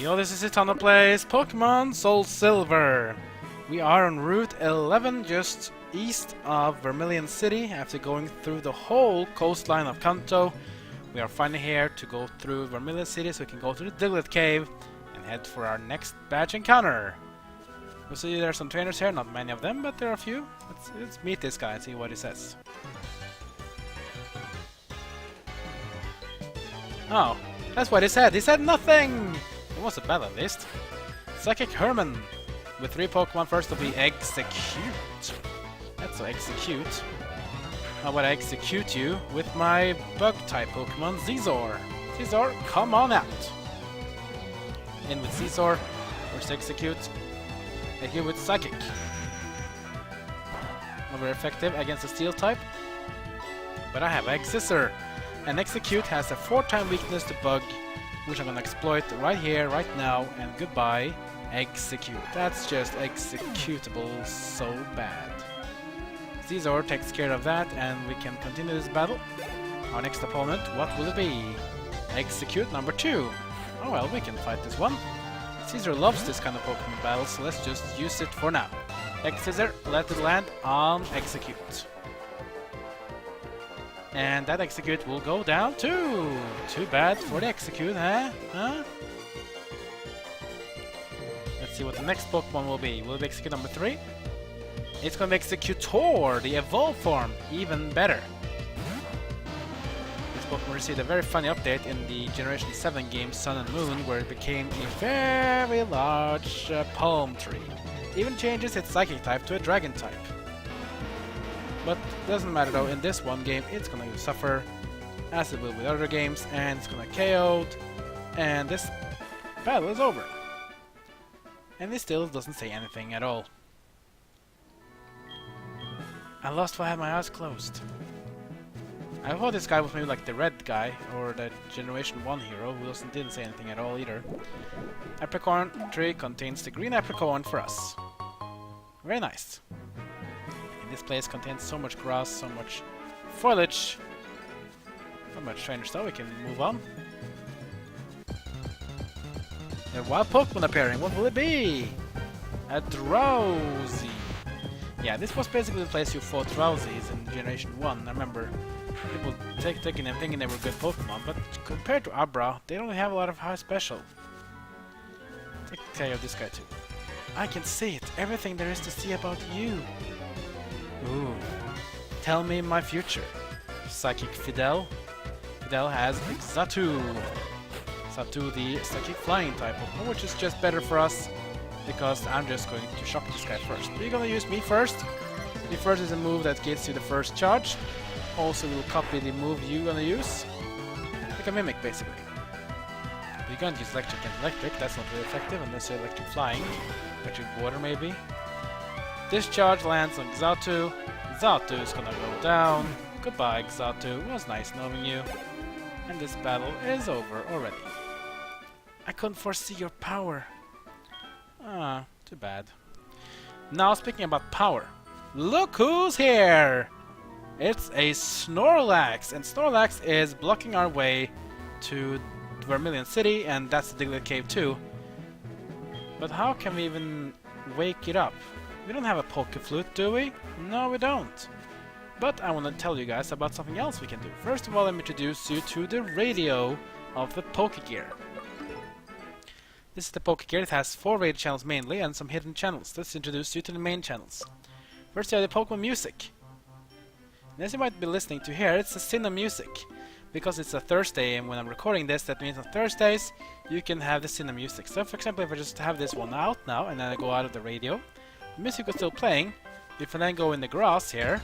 Yo, this is Itano Plays Pokemon SoulSilver. We are on Route 11, just east of Vermillion City. After going through the whole coastline of Kanto, we are finally here to go through Vermillion City so we can go to the Diglett Cave and head for our next badge encounter. We'll see there are some trainers here, not many of them, but there are a few. Let's meet this guy and see what he says. Oh, that's what he said. He said nothing! It was a bell at least. Psychic Herman. With 3 Pokemon, first will be Execute. That's so execute. How about I execute you with my bug-type Pokemon, Zizor. Zizor, come on out. In with Zizor. First execute. And here with Psychic. Not very effective against the Steel type. But I have X-Scissor. And Execute has a 4-time weakness to Bug, which I'm gonna exploit right here, right now, and goodbye, Execute. That's just executable so bad. Zizor takes care of that, and we can continue this battle. Our next opponent, what will it be? Execute number 2. Oh well, we can fight this one. Caesar loves this kind of Pokemon battle, so let's just use it for now. X-Scissor, let it land on Execute. And that Execute will go down too! Too bad for the Execute, huh? Let's see what the next Pokemon will be. Will it be Execute number 3? It's gonna be Executor, the evolved form. Even better. This Pokemon received a very funny update in the Generation 7 game Sun and Moon, where it became a very large palm tree. Even changes its Psychic type to a Dragon type. But doesn't matter though, in this one game it's gonna suffer, as it will with other games, and it's gonna KO'd, and this battle is over. And he still doesn't say anything at all. I lost while I had my eyes closed. I thought this guy was maybe like the red guy, or the Generation 1 hero, who didn't say anything at all either. Apricorn tree contains the green apricorn for us. Very nice. This place contains so much grass, so much foliage. Not much trainer stuff, we can move on. A wild Pokemon appearing, what will it be? A Drowsy. Yeah, this was basically the place you fought Drowsies in Generation 1. I remember people taking them thinking they were good Pokemon, but compared to Abra, they don't have a lot of high special. Take care of this guy too. I can see it, everything there is to see about you. Ooh. Tell me my future. Psychic Fidel. Fidel has Xatu. Xatu, the Psychic Flying type Pokemon, which is just better for us because I'm just going to shock this guy first. Are you gonna use me first? Me first is a move that gets you the first charge. Also, we'll copy the move you're gonna use. Like a Mimic, basically. But you can't use Electric and Electric, that's not really effective unless you're Electric Flying. Electric Water, maybe. This charge lands on Xatu. Xatu is gonna go down. Goodbye, Xatu. It was nice knowing you. And this battle is over already. I couldn't foresee your power. Ah, too bad. Now, speaking about power. Look who's here! It's a Snorlax. And Snorlax is blocking our way to Vermillion City, and that's the Diglett Cave too. But how can we even wake it up? We don't have a Poké Flute, do we? No, we don't. But I want to tell you guys about something else we can do. First of all, let me introduce you to the radio of the Pokégear. This is the Pokégear. It has 4 radio channels mainly and some hidden channels. Let's introduce you to the main channels. First, you have the Pokemon music. And as you might be listening to here, it's a Sinnoh music. Because it's a Thursday, and when I'm recording this, that means on Thursdays you can have the Sinnoh music. So, for example, if I just have this one out now and then I go out of the radio, the music is still playing. If I then go in the grass here,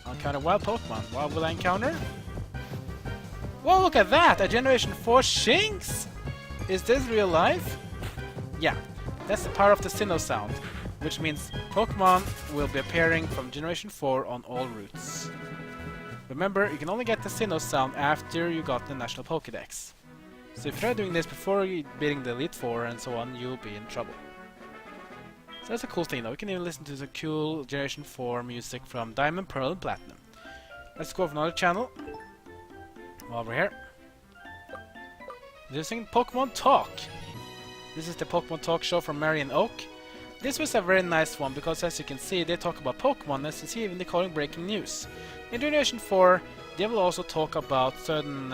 I'll encounter wild Pokemon. What will I encounter? Whoa, look at that! A Generation 4 Shinx! Is this real life? Yeah, that's the power of the Sinnoh sound, which means Pokemon will be appearing from Generation 4 on all routes. Remember, you can only get the Sinnoh sound after you got the National Pokédex. So if you try doing this before beating the Elite Four and so on, you'll be in trouble. So that's a cool thing though, we can even listen to the cool Generation 4 music from Diamond, Pearl and Platinum. Let's go for another channel. While we're here. Using Pokemon Talk. This is the Pokemon Talk Show from Marion Oak. This was a very nice one because, as you can see, they talk about Pokemon, as you see even they call it breaking news. In Generation 4, they will also talk about certain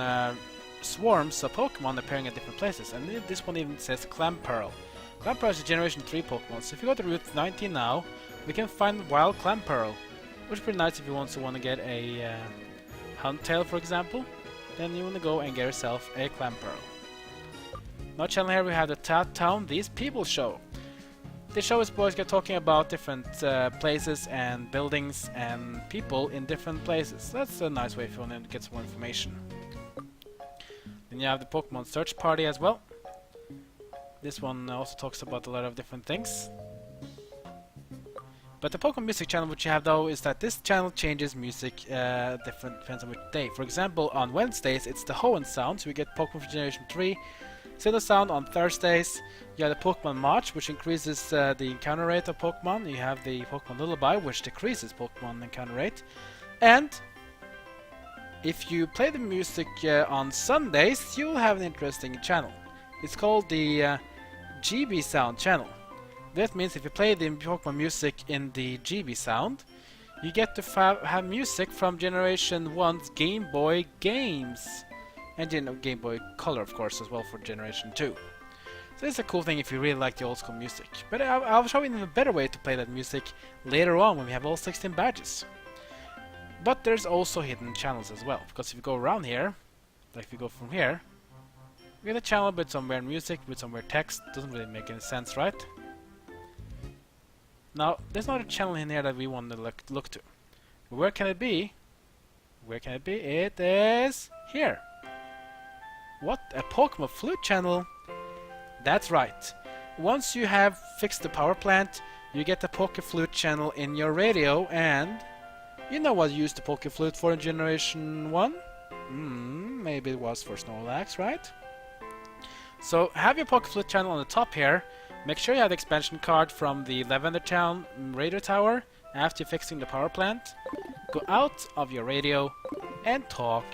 swarms of Pokemon appearing at different places, and this one even says Clamperl. Clamperl is a Generation 3 Pokemon, so if you go to Route 19 now, we can find wild Clamperl, which is pretty nice if you want to get a Huntail, for example. Then you want to go and get yourself a Clamperl. Now channel here we have the Town These People Show. This show is boys talking about different places and buildings and people in different places. That's a nice way if you want to get some more information. Then you have the Pokemon Search Party as well. This one also talks about a lot of different things. But the Pokemon Music channel which you have though is that this channel changes music depends on which day. For example, on Wednesdays it's the Hoenn sound, so we get Pokemon for Generation 3. Sinnoh sound on Thursdays. You have the Pokemon March, which increases the encounter rate of Pokemon. You have the Pokemon Lullaby, which decreases Pokemon encounter rate. And if you play the music on Sundays, you'll have an interesting channel. It's called the GB Sound channel. That means if you play the Pokemon music in the GB Sound, you get to have music from Generation 1's Game Boy games. And Game Boy Color, of course, as well for Generation 2. So this is a cool thing if you really like the old school music. But I'll show you a better way to play that music later on when we have all 16 badges. But there's also hidden channels as well, because if you go around here, like if you go from here, we get a channel with some weird music, with some weird text. Doesn't really make any sense, right? Now, there's not a channel in here that we want to look to. Where can it be? Where can it be? It is here. What? A Pokémon Flute channel? That's right. Once you have fixed the power plant, you get the Poké Flute channel in your radio, and you know what you used the Poké Flute for in Generation 1? Maybe it was for Snorlax, right? So have your Poké Flute channel on the top here. Make sure you have the expansion card from the Lavender Town radio tower after fixing the power plant. Go out of your radio and talk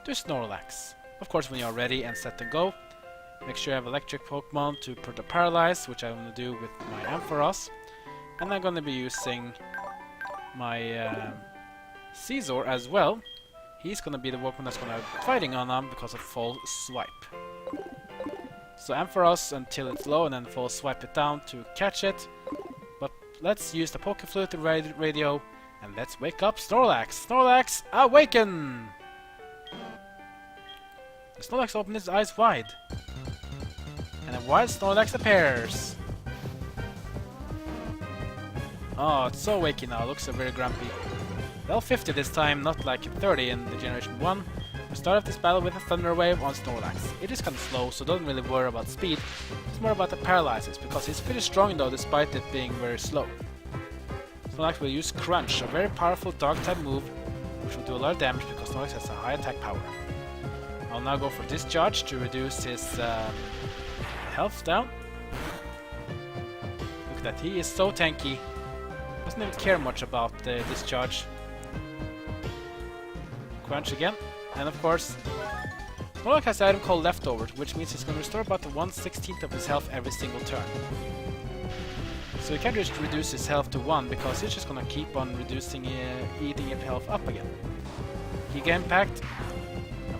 to Snorlax. Of course, when you're ready and set to go, make sure you have electric Pokemon to put the paralyze, which I'm going to do with my Ampharos. And I'm going to be using my Scizor as well. He's going to be the Pokemon that's going to be fighting on them because of full swipe. So Ampharos until it's low and then full swipe it down to catch it. But let's use the Poké Flute radio and let's wake up Snorlax. Snorlax, awaken! The Snorlax opens his eyes wide, and a wild Snorlax appears. Oh, it's so wakey now, looks so very grumpy. Well, 50 this time, not like 30 in the Generation 1. We start off this battle with a Thunder Wave on Snorlax. It is kind of slow, so don't really worry about speed. It's more about the paralyzes, because he's pretty strong though, despite it being very slow. Snorlax will use Crunch, a very powerful Dark-type move, which will do a lot of damage because Snorlax has a high attack power. I'll now go for Discharge to reduce his health down. Look at that, he is so tanky. Doesn't even care much about the Discharge. Crunch again. And of course, Snorlax has an item called Leftovers, which means he's going to restore about 1/16 of his health every single turn. So you can't just reduce his health to 1 because he's just going to keep on reducing, eating his health up again. Giga Impact.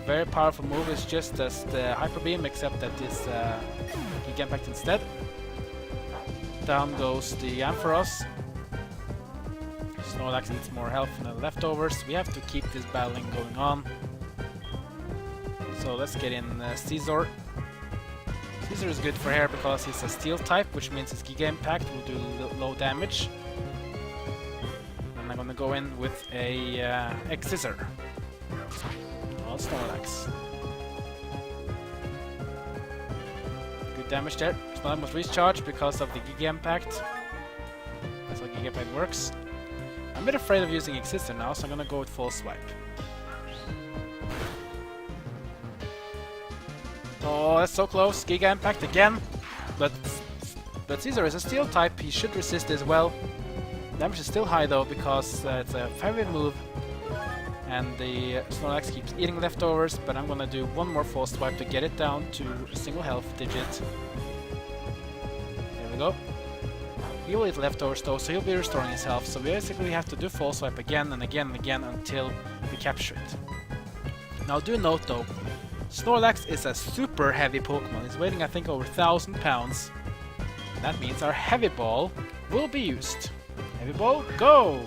Very powerful move, is just as the Hyper Beam, except that this Giga Impact instead. Down goes the Ampharos. Snorlax needs more health from the leftovers. We have to keep this battling going on. So let's get in Scizor. Scizor is good for here because he's a Steel type, which means his Giga Impact will do low damage. And I'm gonna go in with a X-Scissor. Snorlax. Good damage there. Snorlax must recharge because of the Giga Impact. That's how Giga Impact works. I'm a bit afraid of using Exister now, so I'm gonna go with Full Swipe. Oh, that's so close. Giga Impact again. But Scizor is a Steel type, he should resist as well. Damage is still high though, because it's a heavy move. And the Snorlax keeps eating leftovers, but I'm gonna do one more full swipe to get it down to a single health digit. go. He will eat leftovers though, so he'll be restoring his health. So we basically have to do False Swipe again and again and again until we capture it. Now do note though, Snorlax is a super heavy Pokemon. He's weighing I think over 1,000 pounds. That means our Heavy Ball will be used. Heavy Ball, go!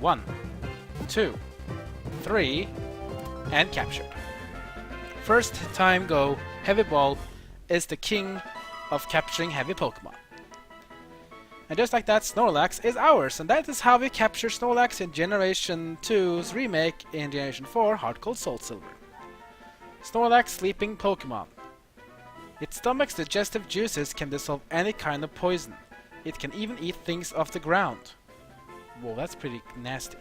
1, 2, 3, and captured. First time go, Heavy Ball is the king of capturing heavy Pokemon. And just like that, Snorlax is ours, and that is how we capture Snorlax in Generation 2's remake in Generation 4, HeartGold SoulSilver. Snorlax sleeping Pokemon. Its stomach's digestive juices can dissolve any kind of poison. It can even eat things off the ground. Whoa, that's pretty nasty.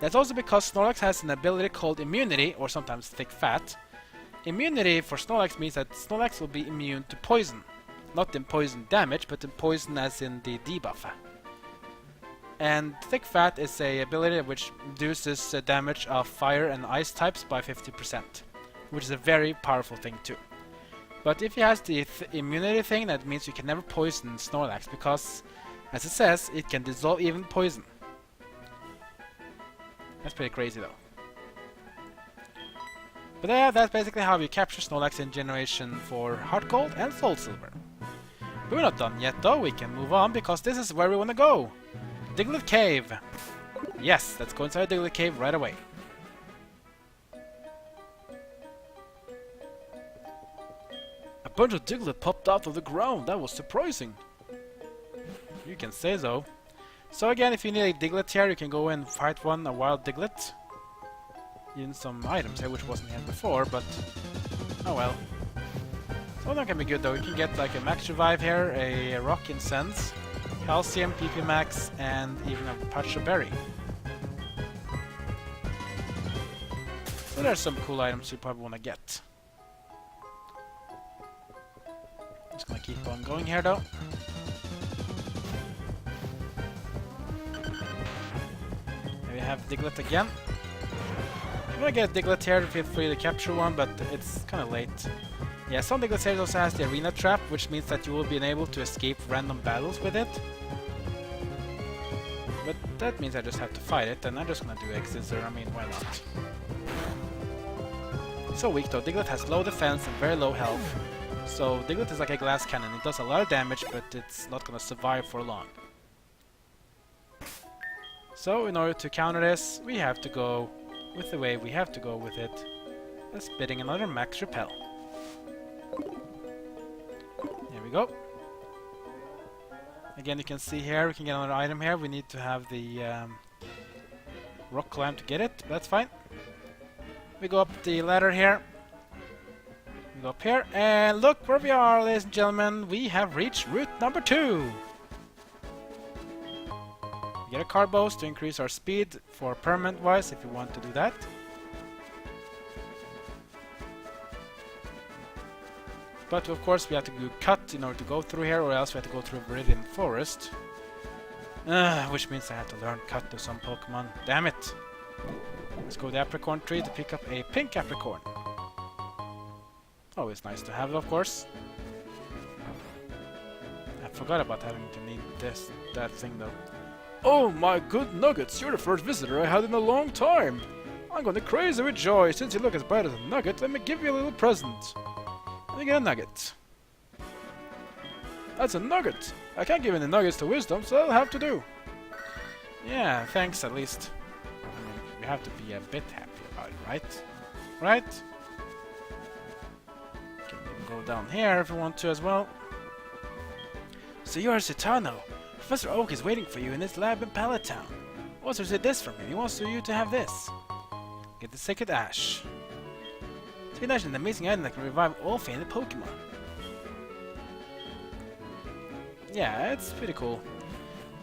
That's also because Snorlax has an ability called immunity, or sometimes thick fat. Immunity for Snorlax means that Snorlax will be immune to poison. Not in poison damage, but in poison as in the debuff. And thick fat is a ability which reduces damage of fire and ice types by 50%, which is a very powerful thing too. But if he has the immunity thing, that means you can never poison Snorlax, because, as it says, it can dissolve even poison. That's pretty crazy though. But yeah, that's basically how we capture Snorlax in Generation 4 HeartGold and SoulSilver. But we're not done yet though, we can move on because this is where we want to go! Diglett Cave! Yes, let's go inside Diglett Cave right away. A bunch of Diglett popped out of the ground, that was surprising! You can say so. So again, if you need a Diglett here, you can go and fight one, a wild Diglett. In some items here, which wasn't here before, but oh well. Some of them can be good though. You can get like a Max Revive here, a Rock Incense, Calcium, PP Max, and even a Patch of Berry. So there's some cool items you probably want to get. Just gonna keep on going here though. There we have Diglett again. If you want to get a Diglett here, feel free to capture one, but it's kind of late. Yeah, some Diglett here also has the Arena Trap, which means that you will be able to escape random battles with it. But that means I just have to fight it, and I'm just gonna do X-Scissor, I mean, why not? It's so weak though. Diglett has low defense and very low health. So Diglett is like a glass cannon. It does a lot of damage, but it's not gonna survive for long. So in order to counter this, we have to go with the way we have to go with it. That's spitting another Max Repel. There we go. Again, you can see here, we can get another item here. We need to have the rock climb to get it, but that's fine. We go up the ladder here. We go up here, and look where we are, ladies and gentlemen. We have reached route number 2. We get a Carbos to increase our speed for permanent-wise if you want to do that. But of course we have to do cut in order to go through here, or else we have to go through Viridian Forest. Which means I have to learn cut to some Pokemon. Damn it! Let's go to the Apricorn tree to pick up a pink Apricorn. Always nice to have it, of course. I forgot about having to need that thing though. Oh my good nuggets, you're the first visitor I had in a long time. I'm going crazy with joy. Since you look as bright as a nugget, let me give you a little present. Let me get a nugget. That's a nugget. I can't give any nuggets to wisdom, so that'll have to do. Yeah, thanks at least. I mean, we have to be a bit happy about it, right? Right? Can even go down here if you want to as well. So you're Citano. Professor Oak is waiting for you in his lab in Pallet Town. Also said this from him. He wants you to have this. Get the Sacred Ash. Sacred Ash is an amazing item that can revive all fainted Pokemon. Yeah, it's pretty cool.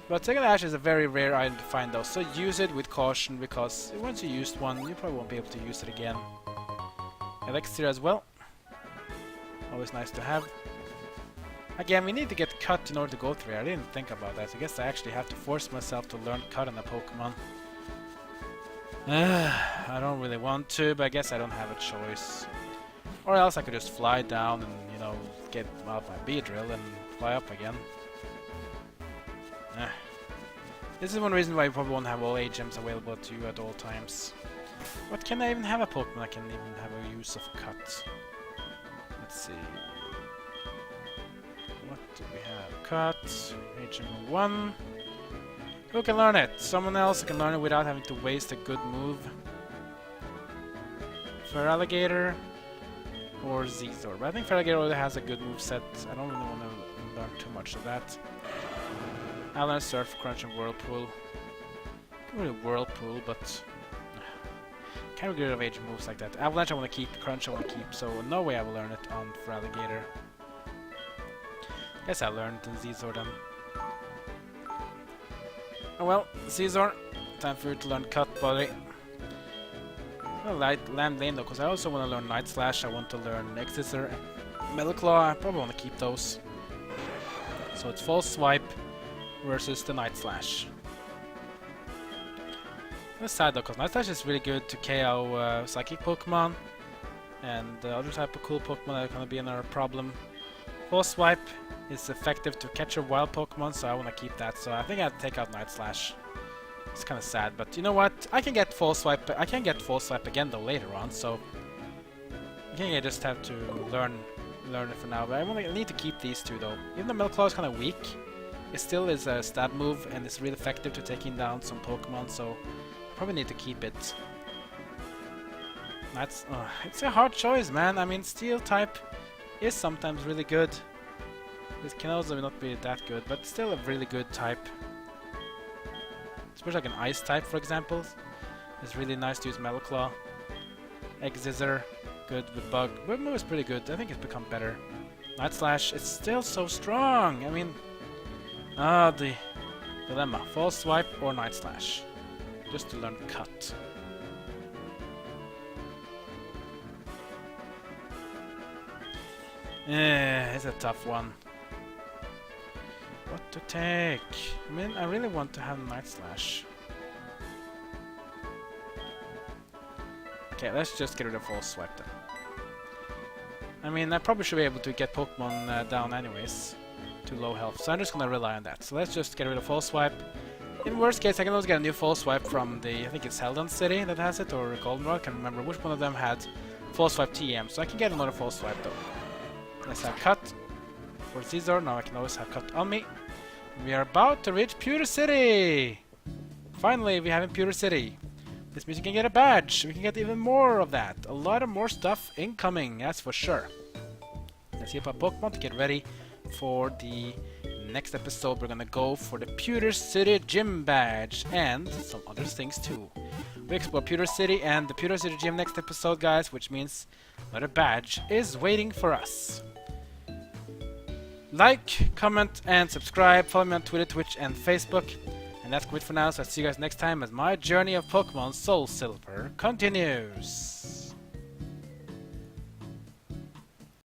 But Sacred Ash is a very rare item to find though, so use it with caution, because once you used one, you probably won't be able to use it again. Elixir as well. Always nice to have. Again, we need to get cut in order to go through here. I didn't think about that. I guess I actually have to force myself to learn cut on a Pokemon. I don't really want to, but I guess I don't have a choice. Or else I could just fly down and, you know, get out my Beedrill and fly up again. This is one reason why you probably won't have all 8 gems available to you at all times. What can I even have a Pokemon I can even have a use of cut? Let's see. What do we have? Cut. Age number 1. Who can learn it? Someone else who can learn it without having to waste a good move. Feraligatr or Zizor. But I think Feraligatr already has a good move set. I don't really want to learn too much of that. I'll learn Surf, Crunch, and Whirlpool. Not really Whirlpool, but can't get rid of age moves like that. Avalanche I want to keep, Crunch I want to keep, so no way I will learn it on Feraligatr. Guess I learned in Zizor then. Oh well, Zizor, time for you to learn Cut, buddy. I'll land lane though, because I also want to learn Night Slash, I want to learn X-Scissor, Metal Claw, I probably want to keep those. So it's False Swipe versus the Night Slash. That's sad though, because Night Slash is really good to KO Psychic Pokemon, and other type of cool Pokemon that are going to be another problem. False Swipe is effective to catch your wild Pokemon, so I want to keep that, so I think I'd take out Night Slash. It's kind of sad, but you know what? I can get False Swipe. I can get False Swipe again though later on, so I think I just have to learn it for now. But I need to keep these two though. Even though Metal Claw is kind of weak, it still is a stab move and it's really effective to taking down some Pokemon, so I probably need to keep it. That's it's a hard choice, man. I mean, Steel type is sometimes really good. This can also not be that good, but still a really good type. Especially like an Ice type, for example. It's really nice to use Metal Claw. X-Scissor, good with Bug. But Move is pretty good. I think it's become better. Night Slash, it's still so strong. I mean, the dilemma: False Swipe or Night Slash, just to learn Cut. It's a tough one. What to take? I mean, I really want to have Night Slash. Okay, let's just get rid of False Swipe then. I mean, I probably should be able to get Pokemon down anyways to low health, so I'm just gonna rely on that. So let's just get rid of False Swipe. In worst case, I can always get a new False Swipe from the, I think it's Celadon City that has it, or Goldenrod, I can't remember which one of them had False Swipe TM, so I can get another False Swipe though. Let's have Cut for Zizor. Now I can always have Cut on me. We are about to reach Pewter City! Finally, we have in Pewter City. This means we can get a badge. We can get even more of that. A lot of more stuff incoming, that's for sure. Let's heal up Pokemon to get ready for the next episode. We're gonna go for the Pewter City Gym badge and some other things too. We explore Pewter City and the Pewter City Gym next episode, guys, which means another badge is waiting for us. Like, comment, and subscribe. Follow me on Twitter, Twitch, and Facebook. And that's it for now, so I'll see you guys next time as my journey of Pokemon SoulSilver continues.